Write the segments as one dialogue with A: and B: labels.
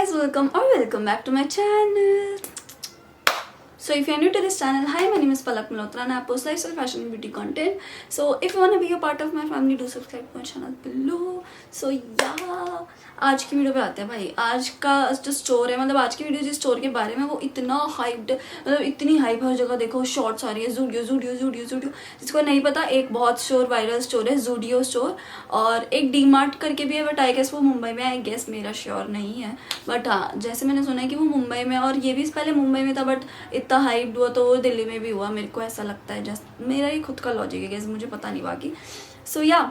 A: guys, welcome back to my channel. So if you're new to this channel, hi, my name is Palak Malhotra and I post lifestyle, fashion and beauty content. So if you want to be a part of my family, do subscribe to my channel below. So yeah, आज की video पे आते हैं भाई. आज का जो store है, मतलब आज की वीडियो जिस स्टोर के बारे में, वो इतना हाइप्ड, मतलब इतनी हाइप हर जगह देखो शॉर्ट्स आ रही है. ज़ूडियो ज़ूडियो ज़ूडियो ज़ूडियो, जिसको नहीं पता एक बहुत स्टोर वायरल स्टोर है ज़ूडियो स्टोर, और एक डी मार्ट करके भी है, बट आई गेस वो मुंबई में, आई गेस मेरा श्योर नहीं है, बट हाँ जैसे मैंने सुना है कि वो मुंबई में, और ये भी पहले मुंबई में था बट इतना हाइप्ड हुआ तो वो दिल्ली में भी हुआ, मेरे को ऐसा लगता है. जस्ट मेरा ही खुद का लॉजिक है गेस, मुझे पता नहीं बाकी. सो या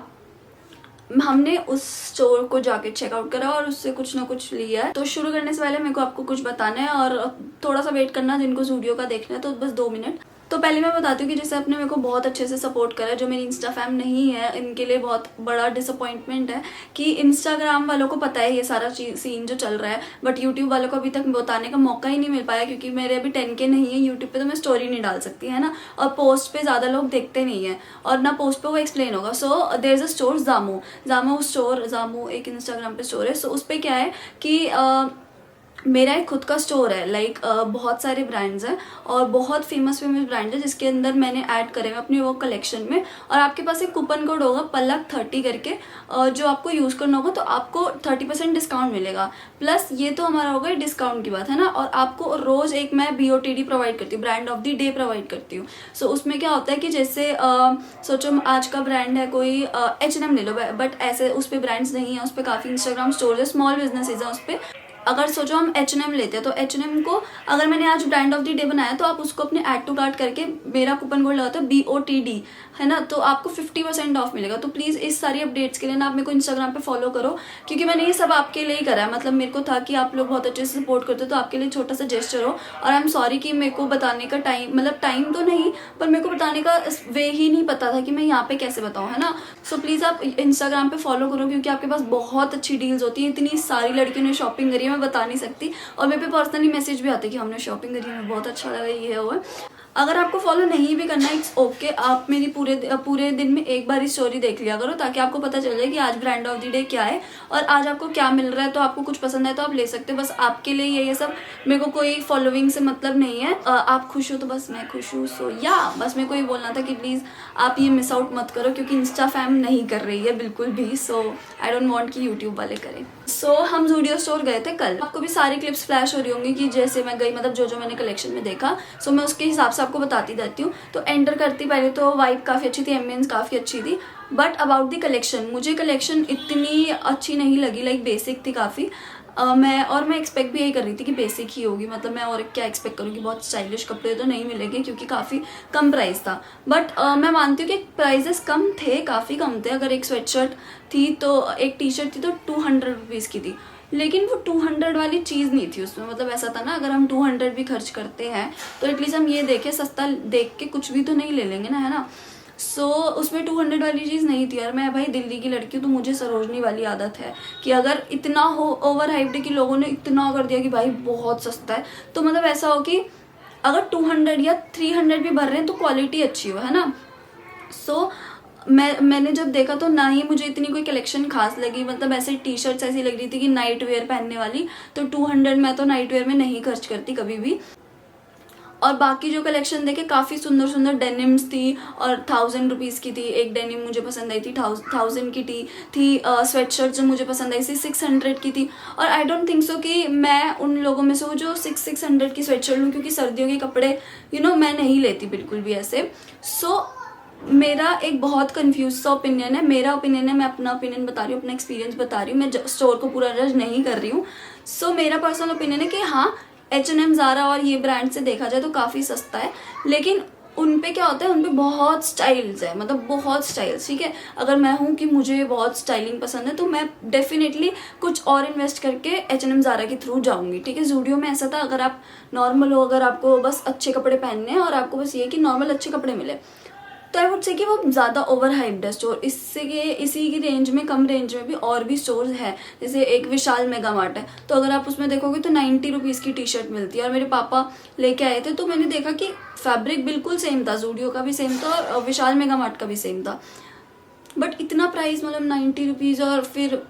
A: हमने उस स्टोर को जाके चेकआउट करा और उससे कुछ ना कुछ लिया है. तो शुरू करने से पहले मेरे को आपको कुछ बताना है और थोड़ा सा वेट करना, जिनको वीडियो का देखना है तो बस 2 मिनट. तो पहले मैं बताती हूँ कि जैसे आपने मेरे को बहुत अच्छे से सपोर्ट करा है, जो मेरी इंस्टा फैम नहीं है इनके लिए बहुत बड़ा डिसअपॉइंटमेंट है कि इंस्टाग्राम वालों को पता है ये सारा सीन जो चल रहा है, बट यूट्यूब वालों को अभी तक बताने का मौका ही नहीं मिल पाया, क्योंकि मेरे अभी 10K नहीं है यूट्यूब पे, तो मैं स्टोरी नहीं डाल सकती है ना, और पोस्ट पे ज़्यादा लोग देखते नहीं है और ना पोस्ट पे वो एक्सप्लेन होगा. So there is a store जामू एक इंस्टाग्राम पे स्टोर है. सो उस पर क्या है कि मेरा एक खुद का स्टोर है, लाइक बहुत सारे ब्रांड्स हैं और बहुत फेमस ब्रांड है, जिसके अंदर मैंने ऐड करे हुए अपनी वो कलेक्शन में. और आपके पास एक कूपन कोड होगा PALAK30 करके, जो आपको यूज़ करना होगा तो आपको 30% डिस्काउंट मिलेगा. प्लस ये तो हमारा होगा डिस्काउंट की बात है ना, और आपको रोज़ एक मैं BOTD प्रोवाइड करती हूँ, brand of the day provide करती हूँ. सो उसमें क्या होता है कि जैसे सोचो आज का ब्रांड है कोई H&M ले लो, बट ऐसे उस पर ब्रांड्स नहीं है, उस पर काफ़ी इंस्टाग्राम स्टोर है, स्मॉल बिजनेसेज हैं उस पर. अगर सोचो हम H&M लेते हैं तो H&M को अगर मैंने आज ब्रांड ऑफ द डे बनाया तो आप उसको अपने ऐड टू कार्ट करके मेरा कूपन कोड लगाते हो BOTD है ना, तो आपको 50% ऑफ मिलेगा. तो प्लीज़ इस सारी अपडेट्स के लिए ना आप मेरे को इंस्टाग्राम पे फॉलो करो, क्योंकि मैंने ये सब आपके लिए ही करा है. मतलब मेरे को था कि आप लोग बहुत अच्छे से सपोर्ट करते हो, तो आपके लिए छोटा सा जेस्चर हो. और आई एम सॉरी कि मेरे को बताने का टाइम तो नहीं, पर मेरे को बताने का वे ही नहीं पता था कि मैं यहाँ पे कैसे बताऊँ, है ना. सो प्लीज़ आप इंस्टाग्राम पे फॉलो करो, क्योंकि आपके पास बहुत अच्छी डील्स होती है. इतनी सारी लड़कियों ने शॉपिंग करी है, मैं बता नहीं सकती, और मेरे पे पर्सनली मैसेज भी आते हैं कि हमने शॉपिंग करी, हमें बहुत अच्छा लगा, ये है वो है. अगर आपको फॉलो नहीं भी करना, इट्स ओके, आप मेरी पूरे दिन में एक बार ही स्टोरी देख लिया करो, ताकि आपको पता चल जाए कि आज ब्रांड ऑफ द डे क्या है और आज आपको क्या मिल रहा है. तो आपको कुछ पसंद है तो आप ले सकते हो, बस आपके लिए ये सब. मेरे को कोई फॉलोइंग से मतलब नहीं है, आप खुश हो तो बस मैं खुश हूँ. सो या बस मेरे को ये बोलना था कि प्लीज़ आप ये मिस आउट मत करो, क्योंकि इंस्टा फैम नहीं कर रही है बिल्कुल भी. सो आई डोंट वांट कि यूट्यूब वाले करें. सो हम ज़ूडियो स्टोर गए थे कल. आपको भी सारी क्लिप्स फ्लैश हो रही होंगी कि जैसे मैं गई, मतलब जो मैंने कलेक्शन में देखा. सो मैं उसके हिसाब से आपको बताती रहती हूँ. तो एंटर करती पहले तो वाइब काफ़ी अच्छी थी, एम्बियंस काफ़ी अच्छी थी, बट अबाउट द कलेक्शन मुझे कलेक्शन इतनी अच्छी नहीं लगी. लाइक बेसिक थी काफ़ी. मैं एक्सपेक्ट भी यही कर रही थी कि बेसिक ही होगी, मतलब मैं और क्या एक्सपेक्ट करूँगी, बहुत स्टाइलिश कपड़े तो नहीं मिलेंगे, क्योंकि काफ़ी कम प्राइस था. बट मैं मानती हूँ कि प्राइजेस कम थे, काफ़ी कम थे. अगर एक स्वेटशर्ट थी तो एक टी-शर्ट थी तो 200 रुपीज़ की थी, लेकिन वो 200 वाली चीज़ नहीं थी उसमें. मतलब ऐसा था ना, अगर हम 200 भी खर्च करते हैं तो एटलीस्ट हम ये देखें, सस्ता देख के कुछ भी तो नहीं ले लेंगे ना, है ना. सो उसमें 200 वाली चीज़ नहीं थी. और मैं भाई दिल्ली की लड़की हूँ, तो मुझे सरोजनी वाली आदत है कि अगर इतना हो ओवर हाइप्ड कि लोगों ने इतना कर दिया कि भाई बहुत सस्ता है, तो मतलब ऐसा हो कि अगर 200 या 300 भी भर रहे हैं तो क्वालिटी अच्छी हो, है ना. सो मैंने जब देखा तो ना ही मुझे इतनी कोई कलेक्शन खास लगी. मतलब ऐसे टी-शर्ट्स ऐसी लग रही थी कि नाइट वेयर पहनने वाली, तो 200 मैं तो नाइट वेयर में नहीं खर्च करती कभी भी. और बाकी जो कलेक्शन देखे काफ़ी सुंदर सुंदर डेनिम्स थी, और 1000 रुपीज़ की थी एक डेनिम, मुझे पसंद आई थी. 1000 की थी स्वेटशर्ट जो मुझे पसंद आई थी 600 की थी. और आई डोंट थिंक सो कि मैं उन लोगों में से हूँ जो 600 की स्वेटशर्ट लूँ, क्योंकि सर्दियों के कपड़े मैं नहीं लेती बिल्कुल भी ऐसे. सो मेरा एक बहुत कंफ्यूज सा ओपिनियन है, मेरा ओपिनियन है, मैं अपना ओपिनियन बता रही हूँ, अपना एक्सपीरियंस बता रही हूँ, मैं स्टोर को पूरा जज नहीं कर रही हूँ. सो मेरा पर्सनल ओपिनियन है कि हाँ, H&M, ज़ारा और ये ब्रांड से देखा जाए तो काफ़ी सस्ता है, लेकिन उन पे क्या होता है, उन पे बहुत स्टाइल्स है, मतलब बहुत स्टाइल्स. ठीक है, अगर मैं हूँ कि मुझे बहुत स्टाइलिंग पसंद है तो मैं डेफिनेटली कुछ और इन्वेस्ट करके H&M, ज़ारा के थ्रू जाऊँगी. ठीक है, ज़ूडियो में ऐसा था, अगर आप नॉर्मल हो, अगर आपको बस अच्छे कपड़े पहनने हैं और आपको बस ये कि नॉर्मल अच्छे कपड़े मिले, तो आई वुड से कि वो ज़्यादा ओवर हाइप्ड है स्टोर. इसी की रेंज में, कम रेंज में भी और भी स्टोर्स है, जैसे एक विशाल मेगा मार्ट है, तो अगर आप उसमें देखोगे तो 90 रुपीज़ की टी-शर्ट मिलती है. और मेरे पापा लेके आए थे तो मैंने देखा कि फैब्रिक बिल्कुल सेम था, ज़ूडियो का भी सेम था और विशाल मेगा मार्ट का भी सेम था, बट इतना प्राइस, मतलब 90 रुपीज़ और फिर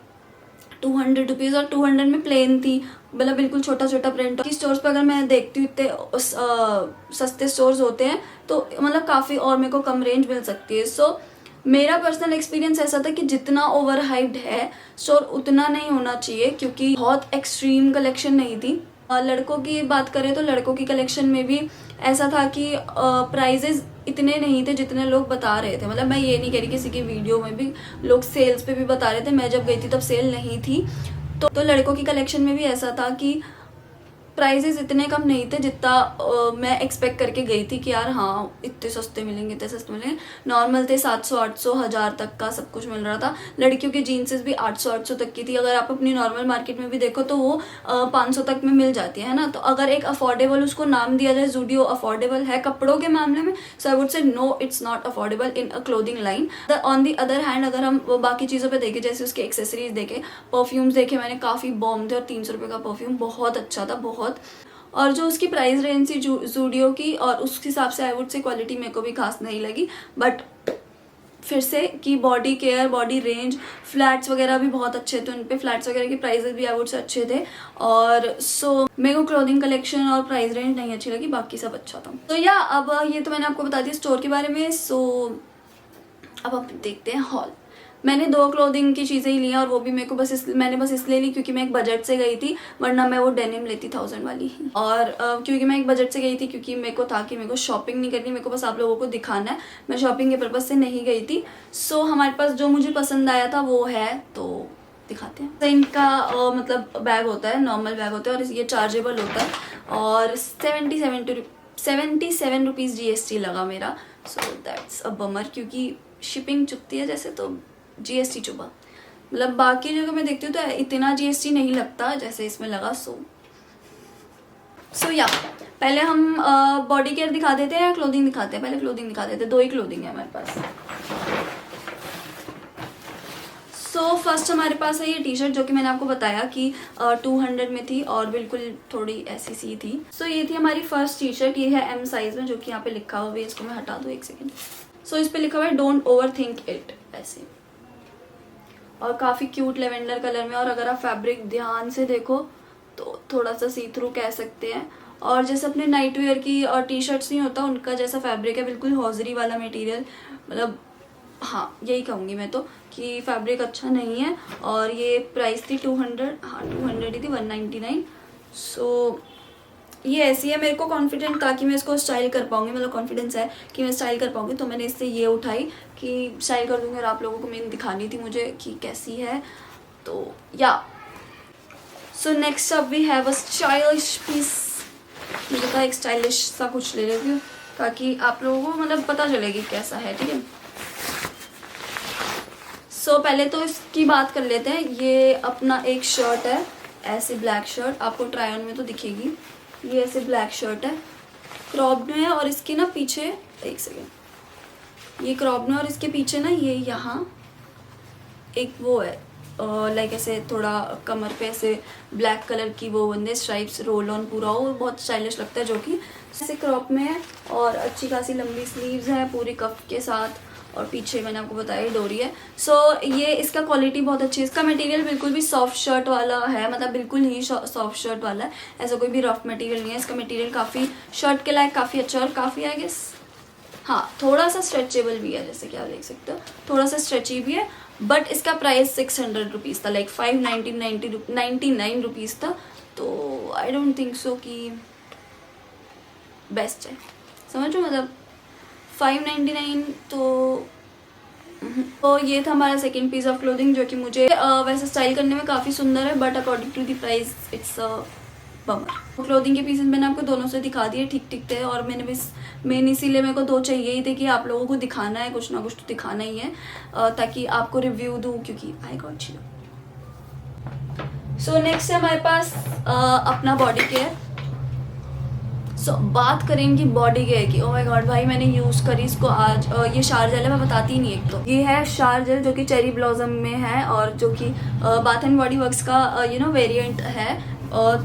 A: 200 रुपीज़, और 200 में प्लेन थी, मतलब बिल्कुल छोटा छोटा प्रिंट। की स्टोर्स पर अगर मैं देखती हूँ इतने सस्ते स्टोर्स होते हैं तो मतलब काफ़ी और मेरे को कम रेंज मिल सकती है। सो मेरा पर्सनल एक्सपीरियंस ऐसा था कि जितना ओवर हाइप्ड है स्टोर उतना नहीं होना चाहिए, क्योंकि बहुत एक्सट्रीम कलेक्शन नहीं थी। लड़कों की बात करें तो लड़कों की कलेक्शन में भी ऐसा था कि प्राइजेस इतने नहीं थे जितने लोग बता रहे थे। मतलब मैं ये नहीं कह रही, किसी की वीडियो में भी लोग सेल्स पे भी बता रहे थे, मैं जब गई थी तब सेल नहीं थी। तो लड़कों की कलेक्शन में भी ऐसा था कि प्राइजेस इतने कम नहीं थे जितना मैं एक्सपेक्ट करके गई थी कि यार हाँ इतने सस्ते मिलेंगे, इतने सस्ते मिलेंगे। नॉर्मल थे 700 800 1000 तक का सब कुछ मिल रहा था। लड़कियों की जीन्सेस भी 800 800 तक की थी। अगर आप अपनी नॉर्मल मार्केट में भी देखो तो वो 500 तक में मिल जाती है ना। तो अगर एक अफोर्डेबल उसको नाम दिया जाए, ज़ूडियो अफोर्डेबल है कपड़ों के मामले में, so I would say no, it's not affordable in a clothing line. On the other hand अगर हम बाकी चीज़ों पर देखें, जैसे उसके एक्सेसरीज देखे, परफ्यूम्स देखे, मैंने काफ़ी बॉम्ब थे, और 300 रुपये का परफ्यूम बहुत अच्छा था, बहुत। और जो उसकी प्राइस रेंज थी ज़ूडियो की, और उस हिसाब से आई वुड से क्वालिटी मेरे को भी खास नहीं लगी। बट फिर से कि body care, body range, flats वगैरह भी बहुत अच्छे थे उन पे। फ्लैट्स वगैरह के प्राइजेस भी आई वुड से अच्छे थे। और सो मेरे को क्लोथिंग कलेक्शन और प्राइस रेंज नहीं अच्छी लगी, बाकी सब अच्छा था। तो या अब ये तो मैंने आपको बता दिया स्टोर के बारे में। सो अब आप देखते हैं हॉल। मैंने 2 क्लोथिंग की चीज़ें ही ली हैं, और वो भी मेरे को मैंने बस इसलिए ली क्योंकि मैं एक बजट से गई थी, वरना मैं वो डेनिम लेती 1000 वाली। और क्योंकि मैं एक बजट से गई थी, क्योंकि मेरे को था कि मेरे को शॉपिंग नहीं करनी, मेरे को बस आप लोगों को दिखाना है, मैं शॉपिंग के पर्पज़ से नहीं गई थी। सो हमारे पास जो मुझे पसंद आया था वो है, तो दिखाते हैं। तो इनका मतलब बैग होता है, नॉर्मल बैग होता है, और ये चार्जेबल होता है, और 77 रुपीज़ GST लगा मेरा। सो दैट्स अ बमर, क्योंकि शिपिंग चुकती है जैसे, तो GST चुभा। मतलब बाकी जगह मैं देखती हूँ तो इतना GST नहीं लगता जैसे इसमें लगा। सो या पहले हम बॉडी केयर दिखा देते हैं या क्लोथिंग दिखाते हैं? पहले क्लोथिंग दिखा देते हैं, 2 ही क्लोथिंग है हमारे पास। सो फर्स्ट हमारे पास है ये टी शर्ट, जो कि मैंने आपको बताया कि 200 में थी और बिल्कुल थोड़ी ऐसी सी थी। सो ये थी हमारी फर्स्ट टी शर्ट। ये है M साइज में, जो कि यहाँ पे लिखा हुआ है, इसको मैं हटा दूँ एक सेकेंड। सो इस पे लिखा हुआ है डोंट ओवर थिंक इट, ऐसे, और काफ़ी क्यूट लेवेंडर कलर में। और अगर आप फैब्रिक ध्यान से देखो तो थोड़ा सा सी थ्रू कह सकते हैं, और जैसे अपने नाइट वेयर की और टी शर्ट्स नहीं होता उनका जैसा फैब्रिक है, बिल्कुल हॉजरी वाला मटेरियल। मतलब हाँ यही कहूँगी मैं तो कि फैब्रिक अच्छा नहीं है। और ये प्राइस थी 200, हाँ 200 ही थी, 199। सो ये ऐसी है, मेरे को कॉन्फिडेंट था कि मैं इसको स्टाइल कर पाऊंगी, मतलब कॉन्फिडेंस है कि मैं स्टाइल कर पाऊंगी, तो मैंने इससे ये उठाई कि स्टाइल कर दूंगी, और आप लोगों को मैंने दिखानी थी मुझे कि कैसी है। तो या so next up we have a stylish piece. मुझे कहा एक स्टाइलिश सा कुछ ले लेती हूँ ताकि आप लोगों को मतलब पता चलेगी कैसा है, ठीक है। सो पहले तो इसकी बात कर लेते हैं। ये अपना एक शर्ट है, ऐसे ब्लैक शर्ट, आपको ट्राई ऑन में तो दिखेगी। ये ऐसे ब्लैक शर्ट है, क्रॉप्ड में है, और इसके ना पीछे, एक सेकेंड, ये क्रॉप्ड में, और इसके पीछे ना ये यहाँ एक वो है लाइक ऐसे थोड़ा कमर पे ऐसे ब्लैक कलर की वो बंदे स्ट्राइप्स रोल ऑन पूरा हो, बहुत स्टाइलिश लगता है, जो कि ऐसे क्रॉप में है, और अच्छी खासी लंबी स्लीव्स है पूरी कफ के साथ, और पीछे मैंने आपको बताया डोरी है। सो ये इसका क्वालिटी बहुत अच्छी है, इसका मटेरियल बिल्कुल भी सॉफ्ट शर्ट वाला है, मतलब बिल्कुल ही सॉफ्ट शर्ट वाला है, ऐसा कोई भी रफ मटेरियल नहीं है। इसका मटेरियल काफ़ी शर्ट के लायक काफ़ी अच्छा, और काफ़ी आई गेस हाँ थोड़ा सा स्ट्रेचेबल भी है, जैसे कि आप देख सकते हो थोड़ा सा स्ट्रेची भी है। बट इसका प्राइस 600 रुपीज़ था, लाइक 599 रुपीज़ था। तो आई डोंट थिंक सो कि बेस्ट है, समझ लो, मतलब 599 तो ये था हमारा सेकंड पीस ऑफ क्लोथिंग, जो कि मुझे वैसे स्टाइल करने में काफ़ी सुंदर है, but according to the price it's bummer. Clothing के पीसेस मैंने आपको दोनों से दिखा दिए, ठीक ठीक थे, और मैंने बस मेन इसीलिए मेरे को 2 चाहिए ही थे कि आप लोगों को दिखाना है, कुछ ना कुछ तो दिखाना ही है, ताकि आपको रिव्यू दूँ, क्योंकि I got you. So next है हमारे पास अपना बॉडी केयर। सो बात करेंगे बॉडी केयर की। ओह माय गॉड भाई, मैंने यूज़ करी इसको आज। ये शार जेल है, मैं बताती ही नहीं। एक तो ये है शार जेल, जो कि चेरी ब्लॉसम में है, और जो कि बाथ एंड बॉडी वर्क्स का वेरिएंट है।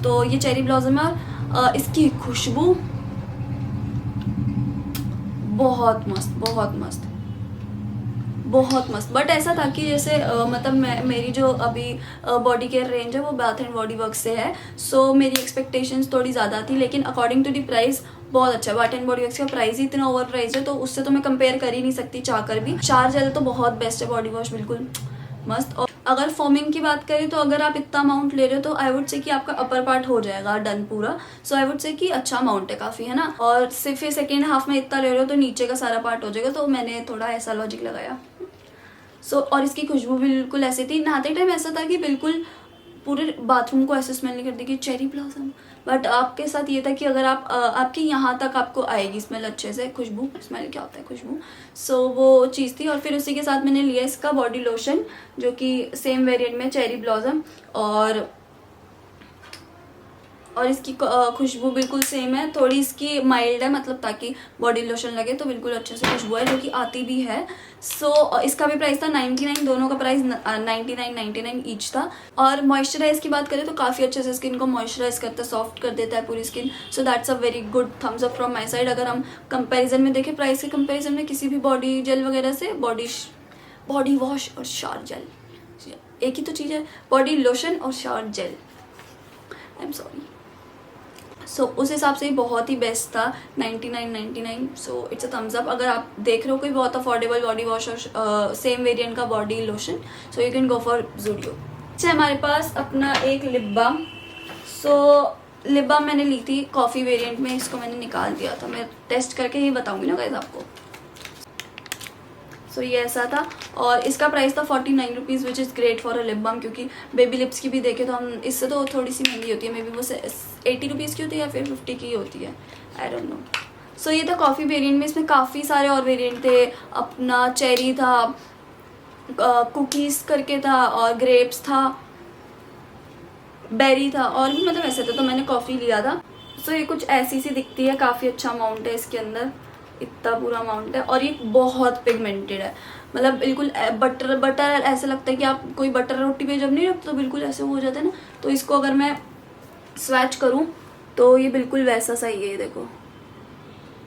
A: तो ये चेरी ब्लॉसम है, और इसकी खुशबू बहुत मस्त, बहुत मस्त, बहुत मस्त। बट ऐसा था कि जैसे मतलब मेरी जो अभी बॉडी केयर रेंज है वो बाथ एंड बॉडी वर्क से है, सो मेरी एक्सपेक्टेशंस थोड़ी ज़्यादा थी, लेकिन अकॉर्डिंग टू द प्राइस बहुत अच्छा है। बाथ एंड बॉडी वर्क्स का प्राइस ही इतना ओवर प्राइस है, तो उससे तो मैं कंपेयर कर ही नहीं सकती चाहकर भी। शार जेल तो बहुत बेस्ट है बॉडी वॉश, बिल्कुल मस्त। और अगर फोमिंग की बात करें तो अगर आप इतना अमाउंट ले रहे हो तो आई वुड से कि आपका अपर पार्ट हो जाएगा डन पूरा, सो आई वुड से कि अच्छा अमाउंट है काफ़ी, है ना। और सिर्फ सेकेंड हाफ में इतना ले रहे हो तो नीचे का सारा पार्ट हो जाएगा, तो मैंने थोड़ा ऐसा लॉजिक लगाया। सो और इसकी खुशबू बिल्कुल ऐसी थी, नहाते टाइम ऐसा था कि बिल्कुल पूरे बाथरूम को ऐसे स्मेल नहीं करती कि चेरी ब्लॉसम। बट आपके साथ ये था कि अगर आप आपके यहाँ तक आपको आएगी स्मेल अच्छे से, खुशबू, स्मेल क्या होता है खुशबू, सो वो चीज़ थी। और फिर उसी के साथ मैंने लिया इसका बॉडी लोशन, जो कि सेम वेरिएंट में चेरी ब्लॉसम, और इसकी खुशबू बिल्कुल सेम है, थोड़ी इसकी माइल्ड है, मतलब ताकि बॉडी लोशन लगे तो बिल्कुल अच्छे से खुशबू है, जो कि आती भी है। सो इसका भी प्राइस था 99, दोनों का प्राइस 99 ईच था। और मॉइस्चराइज की बात करें तो काफ़ी अच्छे से स्किन को मॉइस्चराइज करता है, सॉफ्ट कर देता है पूरी skin, so that's a very good thumbs up from my side. अगर हम कंपेरिजन में देखें, प्राइस के कंपेरिजन में किसी भी बॉडी जेल वगैरह से, बॉडी वॉश और शावर जेल एक ही तो चीज़ है, बॉडी लोशन और shower gel, I am sorry. So उस हिसाब से बहुत ही बेस्ट था, 99, so it's a thumbs up. अगर आप देख रहे हो कोई बहुत अफोर्डेबल बॉडी वॉश और सेम वेरिएंट का body lotion, so you can go for Zudio. अच्छा, हमारे पास अपना एक lip balm, so lip balm मैंने ली थी कॉफ़ी वेरिएंट में, इसको मैंने निकाल दिया था, मैं टेस्ट करके ही बताऊंगी ना गाइस आपको। सो ये ऐसा था, और इसका प्राइस था 49 rupees, which is great for a lip balm, क्योंकि बेबी लिप्स की भी देखें तो हम इससे तो थोड़ी सी महंगी होती है, मे बी वो 80 रुपीज़ की होती है या फिर 50 की होती है, आई डोंट नो। सो ये था कॉफ़ी वेरिएंट में, इसमें काफ़ी सारे और वेरिएंट थे, अपना चेरी था, कुकीज़ करके था, और ग्रेप्स था, बेरी था, और भी मतलब ऐसे था, तो मैंने कॉफ़ी लिया था। सो ये कुछ ऐसी सी दिखती है, काफ़ी अच्छा अमाउंट है इसके अंदर, इतना पूरा अमाउंट है, और ये बहुत पिगमेंटेड है, मतलब बिल्कुल बटर ऐसा लगता है कि आप कोई बटर रोटी पे जब नहीं रखते तो बिल्कुल ऐसे हो जाता है ना, तो इसको अगर मैं स्वैच करूं तो ये बिल्कुल वैसा सा ही है, ये देखो,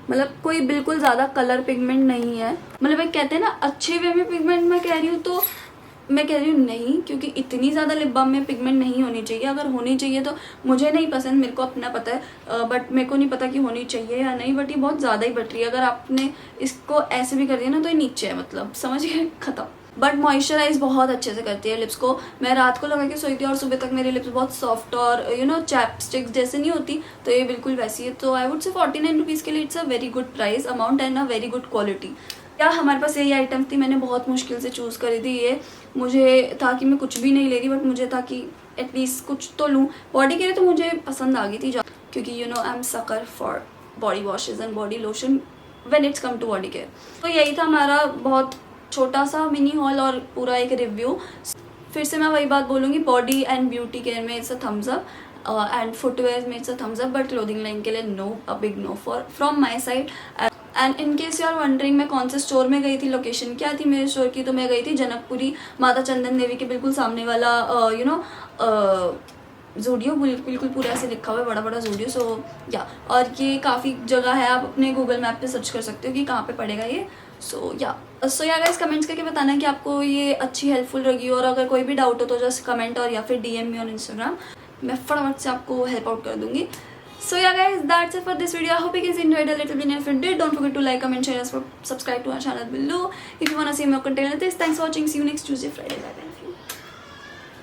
A: मतलब कोई बिल्कुल ज़्यादा कलर पिगमेंट नहीं है, मतलब एक कहते हैं ना अच्छे वे में पिगमेंट मैं कह रही हूँ, तो मैं कह रही हूँ नहीं, क्योंकि इतनी ज़्यादा लिप बाम में पिगमेंट नहीं होनी चाहिए, अगर होनी चाहिए तो मुझे नहीं पसंद, मेरे को अपना पता है, बट मेरे को नहीं पता कि होनी चाहिए या नहीं, बट ये बहुत ज़्यादा ही बट रही है। अगर आपने इसको ऐसे भी कर दिया ना तो ये नीचे है, मतलब समझ गए, ख़त्म। बट मॉइस्चराइज बहुत अच्छे से करती है लिप्स को, मैं रात को लगा के सोई थी और सुबह तक मेरी लिप्स बहुत सॉफ्ट और चैपस्टिक्स जैसे नहीं होती, तो ये बिल्कुल वैसी है। तो आई वुड से 49 रुपीज़ के लिए it's a very good price amount and a very good quality. या हमारे पास यही आइटम थी, मैंने बहुत मुश्किल से चूज़ करी थी ये, मुझे था कि मैं कुछ भी नहीं ले रही, बट मुझे था कि एटलीस्ट कुछ तो लूँ। बॉडी केयर तो मुझे पसंद आ गई थी, क्योंकि I am sucker for body washes and body lotion when it's come to body care. तो यही था हमारा बहुत छोटा सा मिनी हॉल और पूरा एक रिव्यू। फिर से मैं वही बात बोलूँगी, बॉडी एंड ब्यूटी केयर में it's a thumbs up, and footwear में it's a thumbs up, but clothing line के लिए no, a big no from my side. And in case you are wondering मैं कौन से स्टोर में गई थी, लोकेशन क्या थी मेरे स्टोर की, तो मैं गई थी जनकपुरी माता चंदन देवी के बिल्कुल सामने वाला ज़ूडियो, बिल्कुल पूरा ऐसे लिखा हुआ है, बड़ा बड़ा ज़ूडियो। सो या, और ये काफ़ी जगह है, आप अपने गूगल मैप पे सर्च कर सकते हो कि कहाँ पे पड़ेगा ये। सो या गाइस, कमेंट्स करके बताना कि आपको ये अच्छी हेल्पफुल लगी, और अगर कोई भी डाउट हो तो जस्ट कमेंट और या फिर DM मी ऑन इंस्टाग्राम, मैं फटाफट से आपको हेल्प आउट कर दूँगी। So yeah guys, that's it for this video. I hope you guys enjoyed a little bit. If you did, don't forget to like, comment, share, and subscribe to our channel below. If you wanna see more content like this, thanks for watching. See you next Tuesday, Friday. Bye bye.